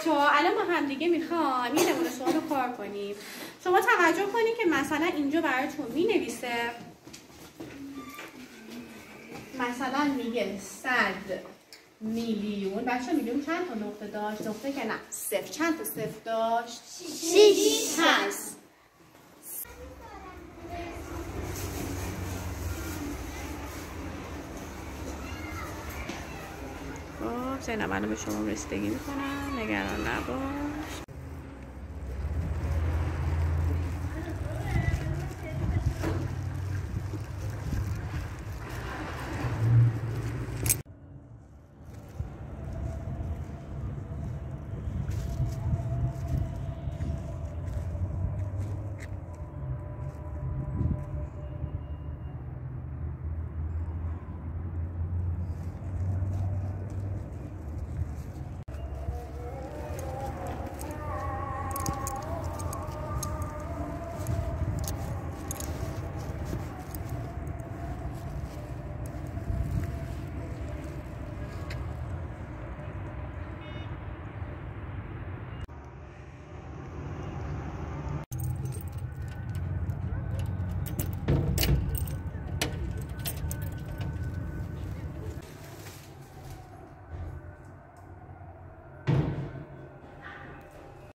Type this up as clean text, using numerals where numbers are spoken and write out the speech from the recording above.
بچه‌ها الان ما هم دیگه میخوایم یه نمونه سوال رو کار کنیم. شما توجه کنید که مثلا اینجا براتون مینویسه، مثلا میگه 100 میلیون. بچه میلیون چند تا نقطه داشت؟ نقطه که نه، صفر. چند تا صفر داشت؟ 6 هست. خب زینب الان به شما رسیدگی میکنم، نگران نباش.